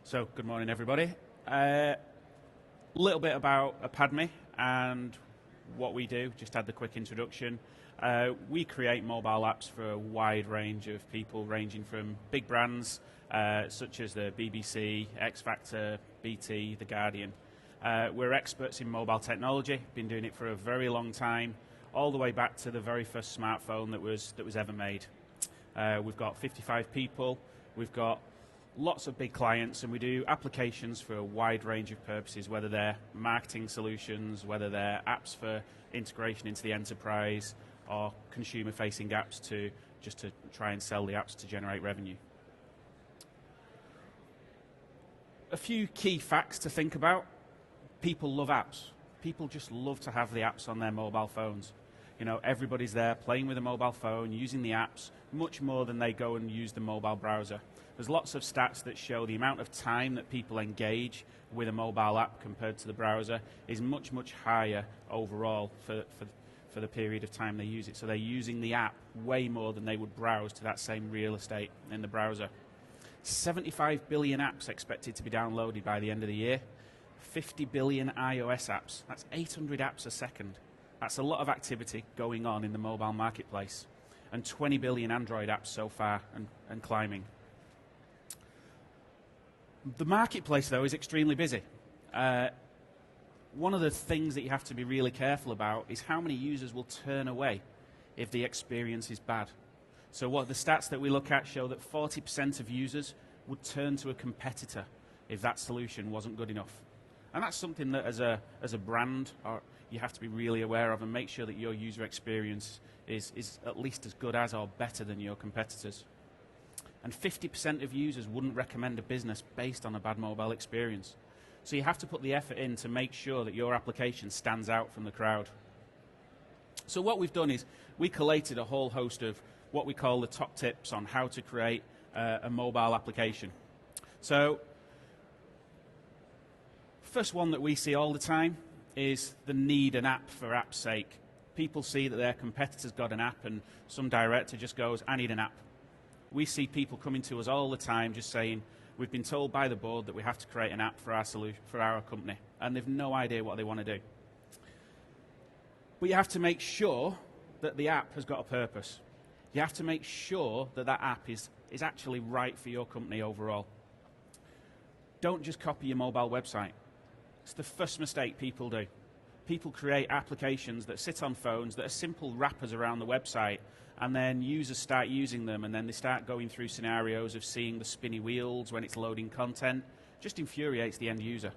So, good morning, everybody. A little bit about Academy and what we do. Just had the quick introduction. We create mobile apps for a wide range of people, ranging from big brands such as the BBC, X Factor, BT, The Guardian. We're experts in mobile technology. Been doing it for a very long time, all the way back to the very first smartphone that was ever made. We've got 55 people. We've got lots of big clients, and we do applications for a wide range of purposes, whether they're marketing solutions, whether they're apps for integration into the enterprise, or consumer-facing apps to try and sell the apps to generate revenue. A few key facts to think about. People love apps. People just love to have the apps on their mobile phones. You know, everybody's there playing with a mobile phone, using the apps, much more than they go and use the mobile browser. There's lots of stats that show the amount of time that people engage with a mobile app compared to the browser is much, much higher overall for the period of time they use it. So they're using the app way more than they would browse to that same real estate in the browser. 75 billion apps expected to be downloaded by the end of the year. 50 billion iOS apps. That's 800 apps a second. That's a lot of activity going on in the mobile marketplace. And 20 billion Android apps so far and climbing. The marketplace, though, is extremely busy. One of the things that you have to be really careful about is how many users will turn away if the experience is bad. So what the stats that we look at show that 40% of users would turn to a competitor if that solution wasn't good enough. And that's something that as a brand you have to be really aware of and make sure that your user experience is at least as good as or better than your competitors. And 50% of users wouldn't recommend a business based on a bad mobile experience. So you have to put the effort in to make sure that your application stands out from the crowd. So what we've done is we collated a whole host of what we call the top tips on how to create a mobile application. So first one that we see all the time is the need an app for app's sake. People see that their competitor's got an app and some director just goes, I need an app. We see people coming to us all the time just saying, we've been told by the board that we have to create an app for our solution, for our company, and they've no idea what they want to do. But you have to make sure that the app has got a purpose. You have to make sure that that app is actually right for your company overall. Don't just copy your mobile website. It's the first mistake people do. People create applications that sit on phones that are simple wrappers around the website, and then users start using them, and then they start going through scenarios of seeing the spinny wheels when it's loading content. Just infuriates the end user.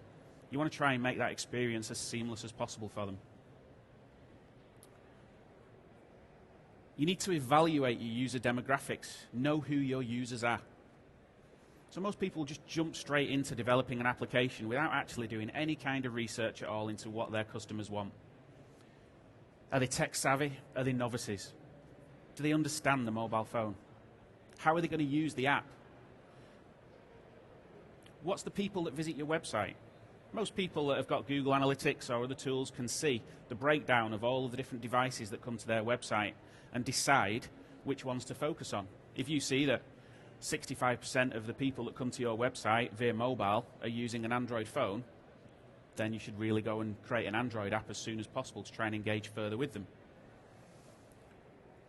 You want to try and make that experience as seamless as possible for them. You need to evaluate your user demographics. Know who your users are. So most people just jump straight into developing an application without actually doing any kind of research at all into what their customers want. Are they tech savvy? Are they novices? Do they understand the mobile phone? How are they going to use the app? What's the people that visit your website? Most people that have got Google Analytics or other tools can see the breakdown of all of the different devices that come to their website and decide which ones to focus on. If you see that 65% of the people that come to your website via mobile are using an Android phone, then you should really go and create an Android app as soon as possible to try and engage further with them.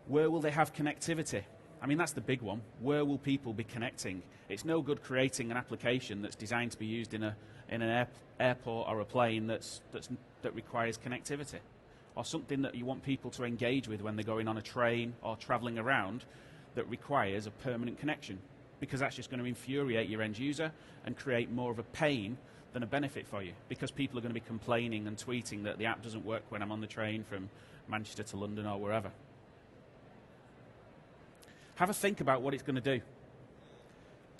Where will they have connectivity? I mean, that's the big one. Where will people be connecting? It's no good creating an application that's designed to be used in an airport or a plane that requires connectivity, or something that you want people to engage with when they're going on a train or traveling around that requires a permanent connection, because that's just going to infuriate your end user and create more of a pain than a benefit for you, because people are going to be complaining and tweeting that the app doesn't work when I'm on the train from Manchester to London or wherever. Have a think about what it's going to do.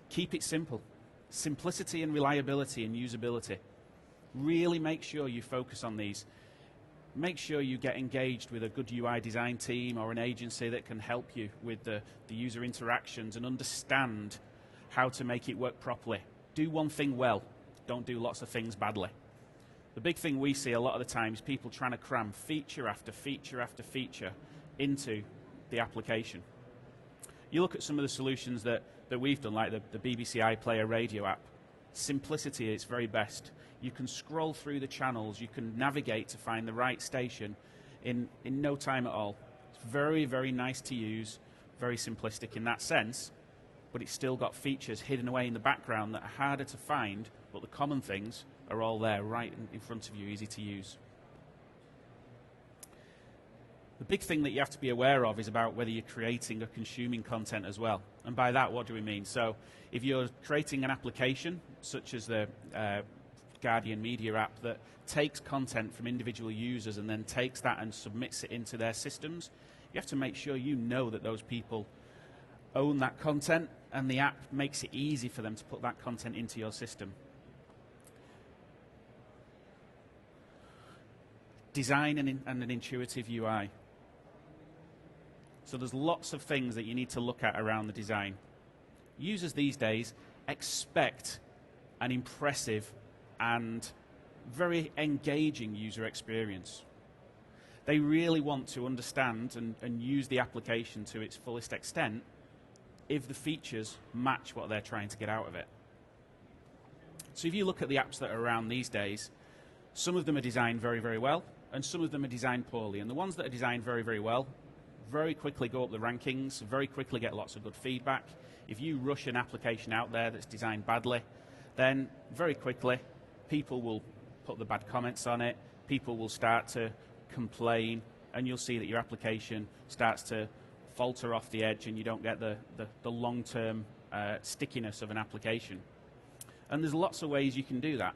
Keep it simple. Simplicity and reliability and usability. Really make sure you focus on these. Make sure you get engaged with a good UI design team or an agency that can help you with the user interactions and understand how to make it work properly. Do one thing well. Don't do lots of things badly. The big thing we see a lot of the time is people trying to cram feature after feature after feature into the application. You look at some of the solutions that we've done, like the BBC iPlayer radio app. simplicity at its very best. You can scroll through the channels, you can navigate to find the right station in no time at all. It's very, very nice to use, very simplistic in that sense, but it's still got features hidden away in the background that are harder to find, but the common things are all there right in front of you, easy to use. The big thing that you have to be aware of is about whether you're creating or consuming content as well. And by that, what do we mean? So if you're creating an application, such as the Guardian Media app, that takes content from individual users and then takes that and submits it into their systems, you have to make sure you know that those people own that content, and the app makes it easy for them to put that content into your system. Design and an intuitive UI. So there's lots of things that you need to look at around the design. Users these days expect an impressive and very engaging user experience. They really want to understand and use the application to its fullest extent if the features match what they're trying to get out of it. So if you look at the apps that are around these days, some of them are designed very, very well, and some of them are designed poorly. And the ones that are designed very, very well very quickly go up the rankings, very quickly get lots of good feedback. If you rush an application out there that's designed badly, then very quickly people will put the bad comments on it, people will start to complain, and you'll see that your application starts to falter off the edge and you don't get the long-term stickiness of an application. And there's lots of ways you can do that.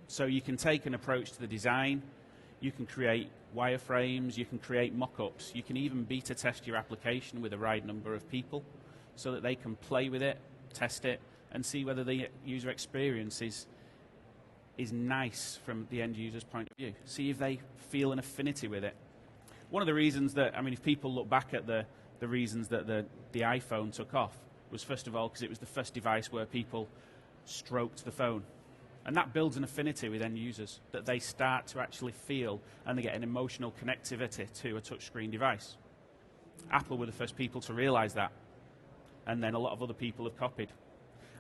So you can take an approach to the design, you can create wireframes, you can create mock-ups, you can even beta test your application with the right number of people so that they can play with it, test it, and see whether the user experience is nice from the end user's point of view. See if they feel an affinity with it. One of the reasons that, I mean, if people look back at the reasons that the iPhone took off was, first of all, because it was the first device where people stroked the phone. And that builds an affinity with end users, that they start to actually feel and they get an emotional connectivity to a touchscreen device. Apple were the first people to realize that, and then a lot of other people have copied.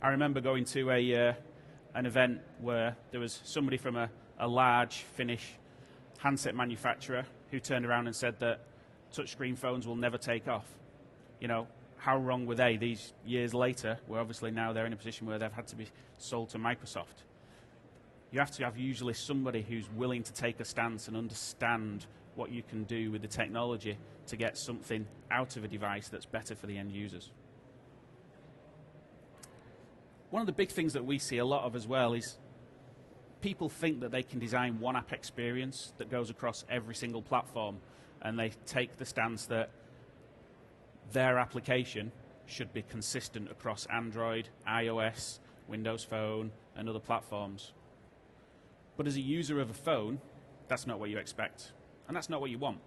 I remember going to an event where there was somebody from a large Finnish handset manufacturer who turned around and said that touchscreen phones will never take off. You know, how wrong were they these years later, where obviously now they're in a position where they've had to be sold to Microsoft. You have to have usually somebody who's willing to take a stance and understand what you can do with the technology to get something out of a device that's better for the end users. One of the big things that we see a lot of as well is people think that they can design one app experience that goes across every single platform, and they take the stance that their application should be consistent across Android, iOS, Windows Phone, and other platforms. But as a user of a phone, that's not what you expect, and that's not what you want.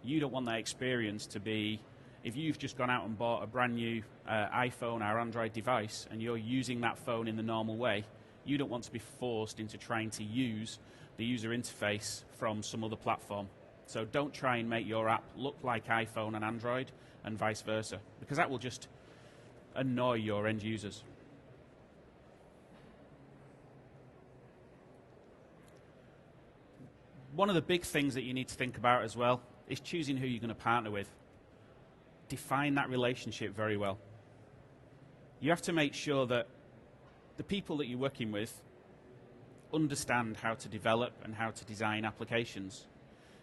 You don't want that experience to be, if you've just gone out and bought a brand new iPhone or Android device and you're using that phone in the normal way, you don't want to be forced into trying to use the user interface from some other platform. So don't try and make your app look like iPhone and Android and vice versa, because that will just annoy your end users. One of the big things that you need to think about as well is choosing who you're going to partner with. Define that relationship very well. You have to make sure that the people that you're working with understand how to develop and how to design applications.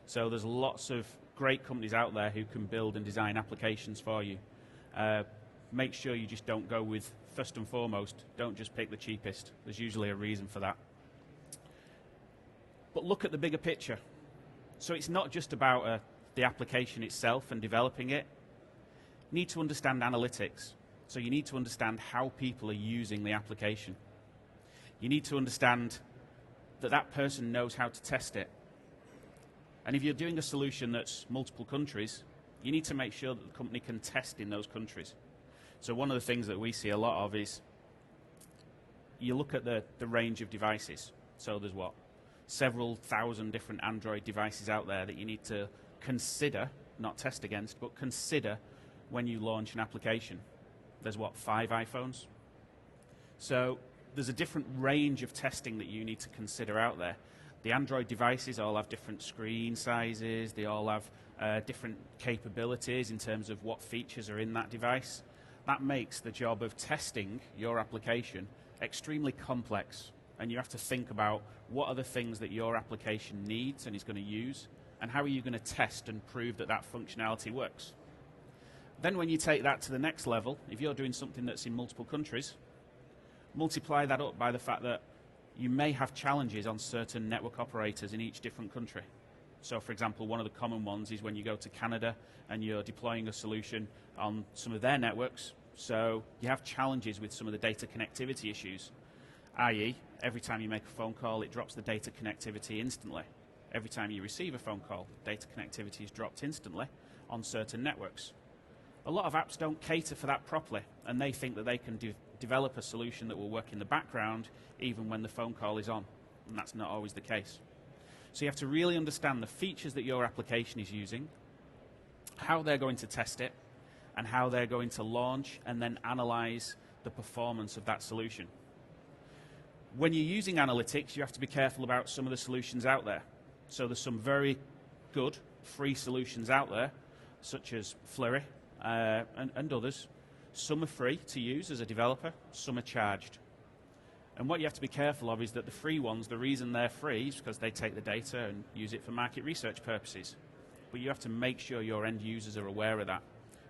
So there's lots of great companies out there who can build and design applications for you. Make sure you just don't go with, first and foremost, don't just pick the cheapest. There's usually a reason for that. But look at the bigger picture. So it's not just about the application itself and developing it. You need to understand analytics. So you need to understand how people are using the application. You need to understand that that person knows how to test it. And if you're doing a solution that's multiple countries, you need to make sure that the company can test in those countries. So one of the things that we see a lot of is you look at the range of devices. So there's what? Several thousand different Android devices out there that you need to consider, not test against, but consider when you launch an application. There's what, 5 iPhones? So there's a different range of testing that you need to consider out there. The Android devices all have different screen sizes, they all have different capabilities in terms of what features are in that device. That makes the job of testing your application extremely complex, and you have to think about what are the things that your application needs and is going to use, and how are you going to test and prove that that functionality works. Then when you take that to the next level, if you're doing something that's in multiple countries, multiply that up by the fact that you may have challenges on certain network operators in each different country. So for example, one of the common ones is when you go to Canada and you're deploying a solution on some of their networks, so you have challenges with some of the data connectivity issues, i.e. every time you make a phone call it drops the data connectivity instantly. Every time you receive a phone call, data connectivity is dropped instantly on certain networks. A lot of apps don't cater for that properly, and they think that they can develop a solution that will work in the background even when the phone call is on, and that's not always the case. So you have to really understand the features that your application is using, how they're going to test it, and how they're going to launch and then analyze the performance of that solution. When you're using analytics, you have to be careful about some of the solutions out there. So there's some very good free solutions out there, such as Flurry and others. Some are free to use as a developer, some are charged. And what you have to be careful of is that the free ones, the reason they're free is because they take the data and use it for market research purposes. But you have to make sure your end users are aware of that,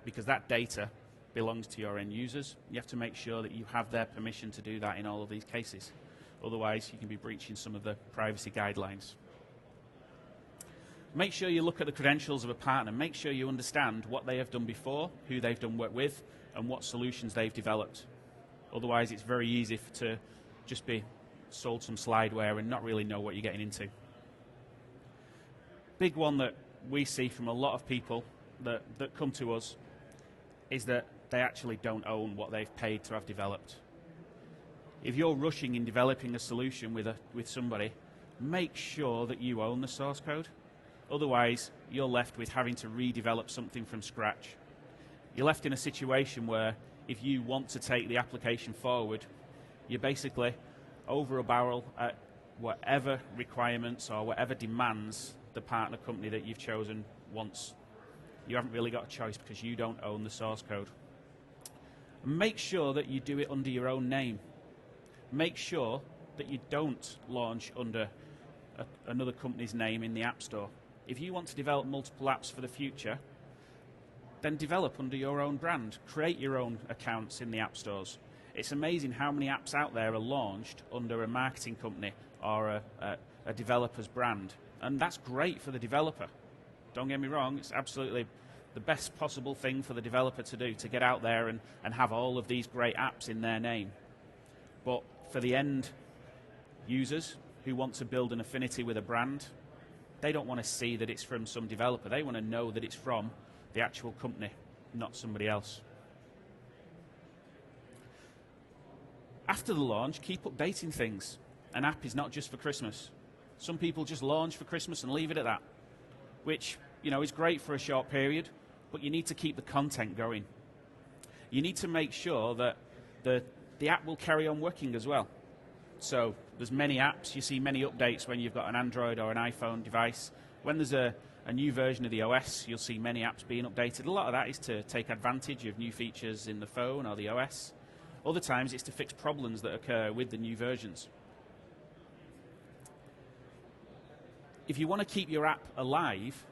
because that data belongs to your end users. You have to make sure that you have their permission to do that in all of these cases. Otherwise, you can be breaching some of the privacy guidelines. Make sure you look at the credentials of a partner. Make sure you understand what they have done before, who they've done work with, and what solutions they've developed. Otherwise, it's very easy to just be sold some slideware and not really know what you're getting into. Big one that we see from a lot of people that come to us is that they actually don't own what they've paid to have developed. If you're rushing in developing a solution with somebody, make sure that you own the source code. Otherwise, you're left with having to redevelop something from scratch. You're left in a situation where if you want to take the application forward, you're basically over a barrel at whatever requirements or whatever demands the partner company that you've chosen wants. You haven't really got a choice because you don't own the source code. Make sure that you do it under your own name. Make sure that you don't launch under another company's name in the App Store. If you want to develop multiple apps for the future, then develop under your own brand. Create your own accounts in the App Stores. It's amazing how many apps out there are launched under a marketing company or a developer's brand. And that's great for the developer. Don't get me wrong, it's absolutely the best possible thing for the developer to do, to get out there and have all of these great apps in their name. But for the end users who want to build an affinity with a brand, they don't want to see that it's from some developer. They want to know that it's from the actual company, not somebody else. After the launch, keep updating things. An app is not just for Christmas. Some people just launch for Christmas and leave it at that, which, is great for a short period, but you need to keep the content going. You need to make sure that the app will carry on working as well. So there's many apps, you see many updates when you've got an Android or an iPhone device. When there's a new version of the OS, you'll see many apps being updated. A lot of that is to take advantage of new features in the phone or the OS. Other times it's to fix problems that occur with the new versions. If you want to keep your app alive,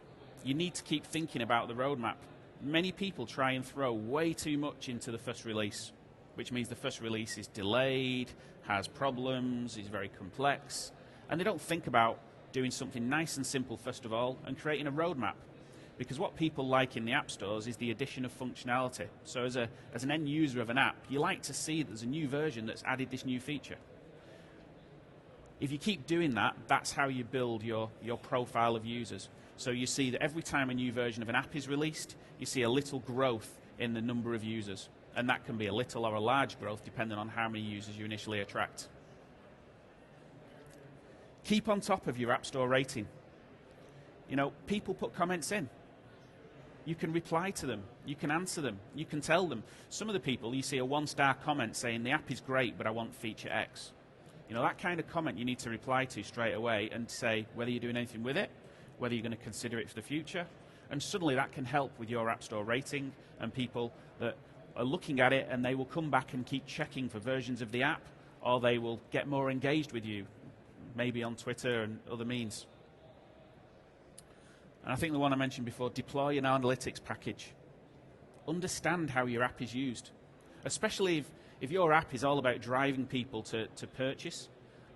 you need to keep thinking about the roadmap. Many people try and throw way too much into the first release, which means the first release is delayed, has problems, is very complex, and they don't think about doing something nice and simple first of all and creating a roadmap. Because what people like in the app stores is the addition of functionality. So as an end user of an app, you like to see that there's a new version that's added this new feature. If you keep doing that, that's how you build your profile of users. So you see that every time a new version of an app is released, you see a little growth in the number of users. And that can be a little or a large growth depending on how many users you initially attract. Keep on top of your App Store rating. People put comments in. You can reply to them, you can answer them, you can tell them. Some of the people, you see a 1-star comment saying the app is great but I want feature X. You know, that kind of comment you need to reply to straight away and say whether you're doing anything with it, whether you're going to consider it for the future, and suddenly that can help with your App Store rating, and people that are looking at it and they will come back and keep checking for versions of the app, or they will get more engaged with you, maybe on Twitter and other means. And I think the one I mentioned before, deploy an analytics package. Understand how your app is used, especially if your app is all about driving people to purchase,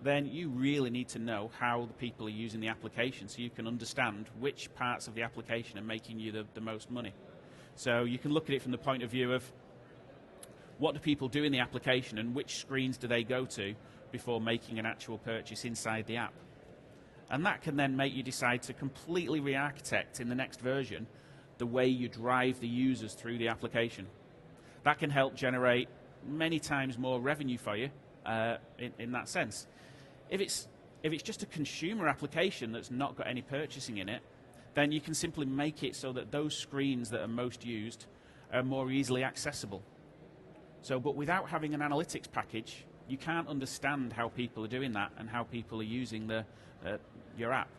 then you really need to know how the people are using the application so you can understand which parts of the application are making you the most money. So you can look at it from the point of view of what do people do in the application and which screens do they go to before making an actual purchase inside the app. And that can then make you decide to completely re-architect in the next version the way you drive the users through the application. That can help generate many times more revenue for you in that sense. If it's just a consumer application that's not got any purchasing in it, then you can simply make it so that those screens that are most used are more easily accessible. So, but without having an analytics package, you can't understand how people are doing that and how people are using your app.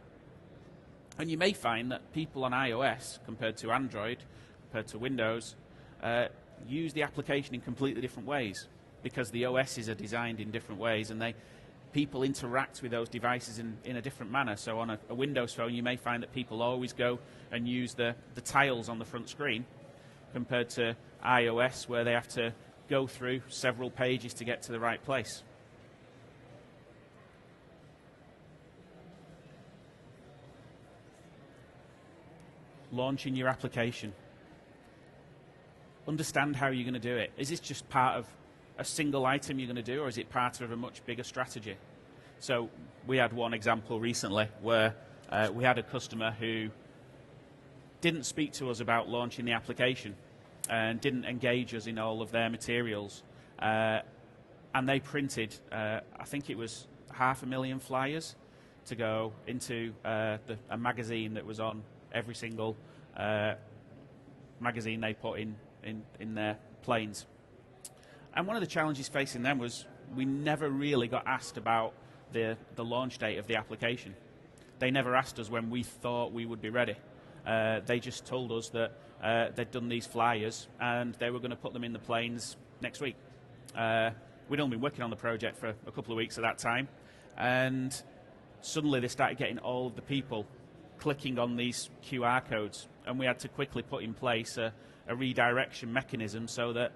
And you may find that people on iOS, compared to Android, compared to Windows, use the application in completely different ways because the OSs are designed in different ways and people interact with those devices in a different manner. So on a Windows phone, you may find that people always go and use the tiles on the front screen compared to iOS, where they have to go through several pages to get to the right place. Launching your application. Understand how you're going to do it. Is this just part of a single item you're going to do, or is it part of a much bigger strategy? So we had one example recently where we had a customer who didn't speak to us about launching the application and didn't engage us in all of their materials. And they printed, I think it was 500,000 flyers to go into a magazine that was on every single magazine they put in their planes. And one of the challenges facing them was we never really got asked about the launch date of the application. They never asked us when we thought we would be ready. They just told us that they'd done these flyers and they were going to put them in the planes next week. We'd only been working on the project for a couple of weeks at that time, and suddenly they started getting all of the people clicking on these QR codes, and we had to quickly put in place a redirection mechanism so that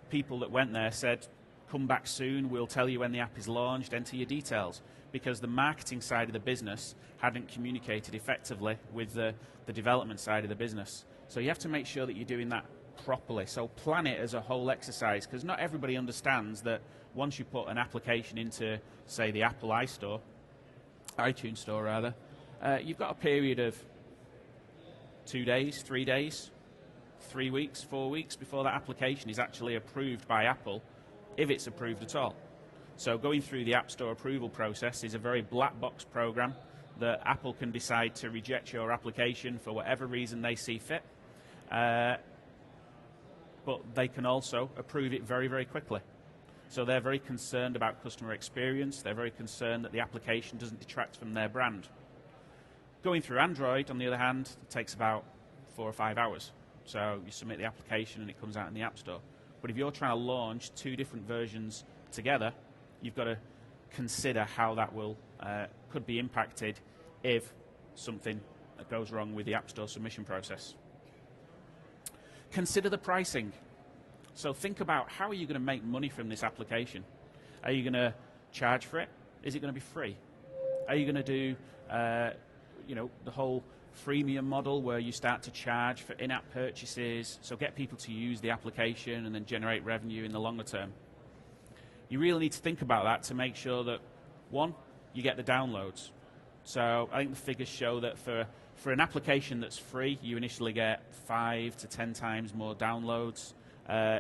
people that went there said, come back soon, we'll tell you when the app is launched, enter your details, because the marketing side of the business hadn't communicated effectively with the development side of the business. So you have to make sure that you're doing that properly. So plan it as a whole exercise, because not everybody understands that once you put an application into, say, the Apple iTunes Store rather, you've got a period of 2 days, 3 days, 3 weeks, 4 weeks before that application is actually approved by Apple, if it's approved at all. So going through the App Store approval process is a very black box program that Apple can decide to reject your application for whatever reason they see fit. But they can also approve it very, very quickly. So they're very concerned about customer experience. They're very concerned that the application doesn't detract from their brand. Going through Android, on the other hand, it takes about 4 or 5 hours. So you submit the application and it comes out in the App Store. But if you're trying to launch 2 different versions together, you've got to consider how that could be impacted if something goes wrong with the App Store submission process. Consider the pricing. So think about, how are you going to make money from this application? Are you going to charge for it? Is it going to be free? Are you going to do the whole freemium model where you start to charge for in-app purchases, so get people to use the application and then generate revenue in the longer term? You really need to think about that to make sure that, one, you get the downloads. So I think the figures show that for an application that's free, you initially get 5 to 10 times more downloads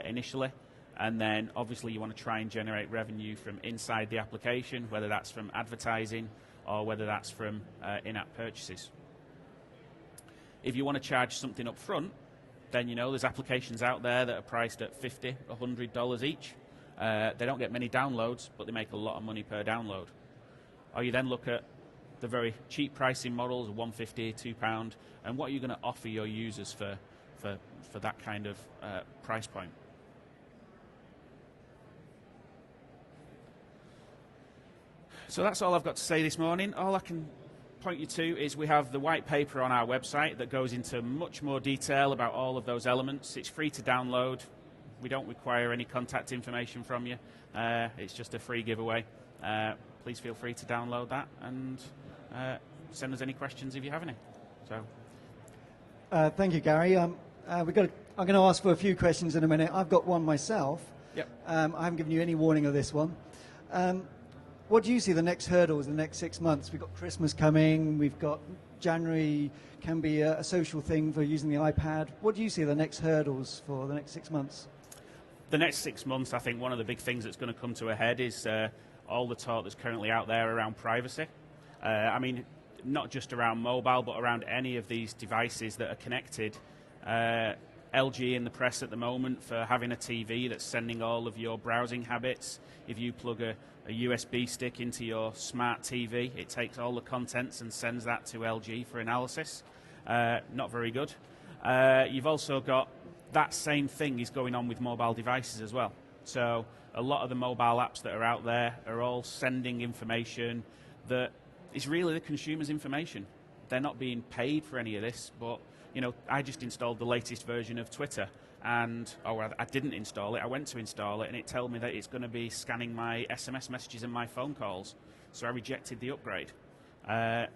initially, and then obviously you want to try and generate revenue from inside the application, whether that's from advertising or whether that's from in-app purchases. If you want to charge something up front, then there's applications out there that are priced at $50, $100 each. They don't get many downloads, but they make a lot of money per download. Or you then look at the very cheap pricing models, £1.50, £2, and what are you going to offer your users for that kind of price point? So that's all I've got to say this morning. All I can point you to is we have the white paper on our website that goes into much more detail about all of those elements. It's free to download. We don't require any contact information from you. It's just a free giveaway. Please feel free to download that and send us any questions if you have any. So, thank you, Gary. I'm going to ask for a few questions in a minute. I've got one myself. Yep. I haven't given you any warning of this one. What do you see the next hurdles in the next 6 months? We've got Christmas coming. We've got January can be a social thing for using the iPad. What do you see the next hurdles for the next 6 months? The next 6 months, I think one of the big things that's going to come to a head is all the talk that's currently out there around privacy. I mean, not just around mobile, but around any of these devices that are connected. LG in the press at the moment for having a TV that's sending all of your browsing habits. If you plug a USB stick into your smart TV, it takes all the contents and sends that to LG for analysis. Not very good. You've also got that same thing is going on with mobile devices as well. So a lot of the mobile apps that are out there are all sending information that is really the consumer's information. They're not being paid for any of this, but I just installed the latest version of Twitter, and I didn't install it. I went to install it, and it told me that it's going to be scanning my SMS messages and my phone calls. So I rejected the upgrade. That,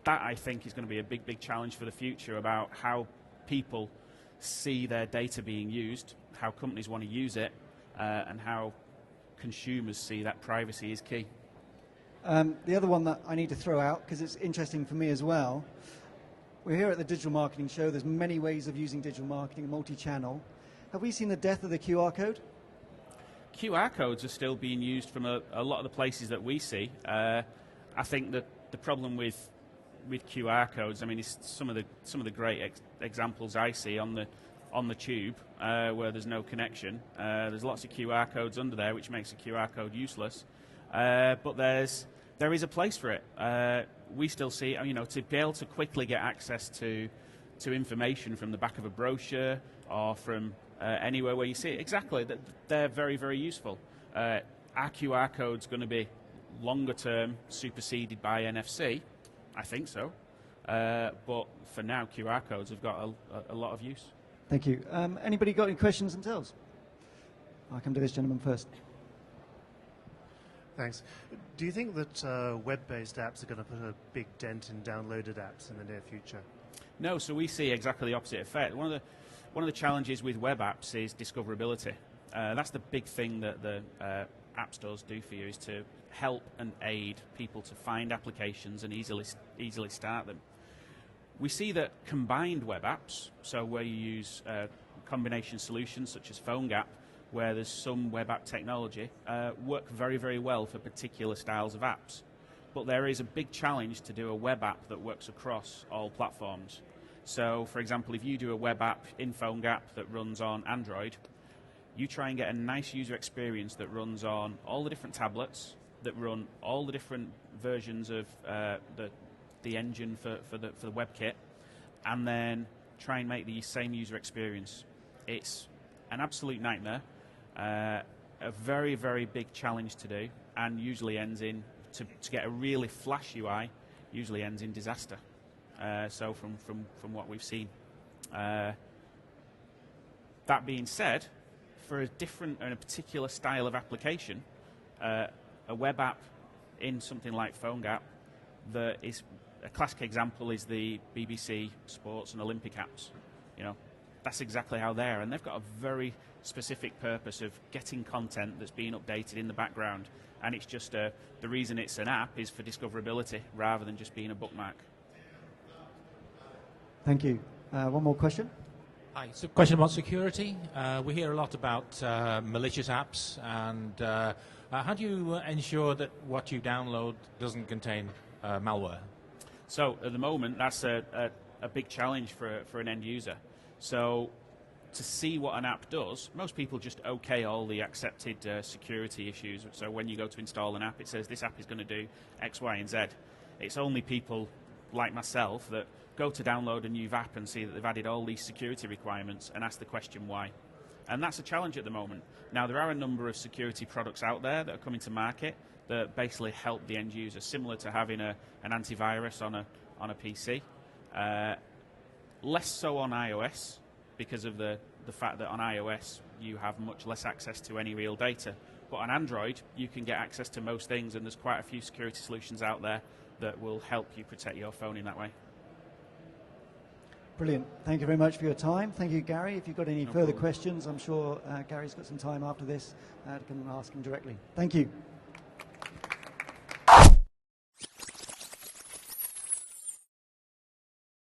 I think, is going to be a big, big challenge for the future about how people see their data being used, how companies want to use it, and how consumers see that privacy is key. The other one that I need to throw out, because it's interesting for me as well, we're here at the Digital Marketing Show. There's many ways of using digital marketing, multi-channel. Have we seen the death of the QR code? QR codes are still being used from a lot of the places that we see. I think that the problem with QR codes, I mean, it's some of the great examples I see on the tube where there's no connection. There's lots of QR codes under there, which makes a QR code useless. But there is a place for it. We still see, to be able to quickly get access to information from the back of a brochure or from anywhere where you see it. Exactly, they're very, very useful. Our QR code's going to be longer term superseded by NFC. I think so. But for now, QR codes have got a lot of use. Thank you. Anybody got any questions themselves? I'll come to this gentleman first. Thanks. Do you think that web-based apps are going to put a big dent in downloaded apps in the near future? No, so we see exactly the opposite effect. One of the challenges with web apps is discoverability. That's the big thing that the app stores do for you, is to help and aid people to find applications and easily start them. We see that combined web apps, so where you use combination solutions such as PhoneGap, where there's some web app technology, work very, very well for particular styles of apps. But there is a big challenge to do a web app that works across all platforms. So, for example, if you do a web app in PhoneGap that runs on Android, you try and get a nice user experience that runs on all the different tablets, that run all the different versions of the engine for the WebKit, and then try and make the same user experience. It's an absolute nightmare. A very, very big challenge to do, and usually ends in, to get a really flash UI, usually ends in disaster. So from what we've seen. That being said, for a different and a particular style of application, a web app in something like PhoneGap, that is a classic example is the BBC Sports and Olympic apps. That's exactly how they're, and they've got a very specific purpose of getting content that's being updated in the background, and it's just the reason it's an app is for discoverability rather than just being a bookmark. Thank you. One more question. Hi, so question about security. We hear a lot about malicious apps, and how do you ensure that what you download doesn't contain malware? So at the moment, that's a big challenge for an end user. So to see what an app does, most people just OK all the accepted security issues. So when you go to install an app, it says this app is going to do X, Y, and Z. It's only people like myself that go to download a new app and see that they've added all these security requirements and ask the question why. And that's a challenge at the moment. Now, there are a number of security products out there that are coming to market that basically help the end user, similar to having an antivirus on a PC. Less so on iOS, because of the fact that on iOS you have much less access to any real data. But on Android, you can get access to most things, and there's quite a few security solutions out there that will help you protect your phone in that way. Brilliant. Thank you very much for your time. Thank you, Garry. If you've got any further problem. questions, I'm sure Gary's got some time after this to come and ask him directly. Thank you.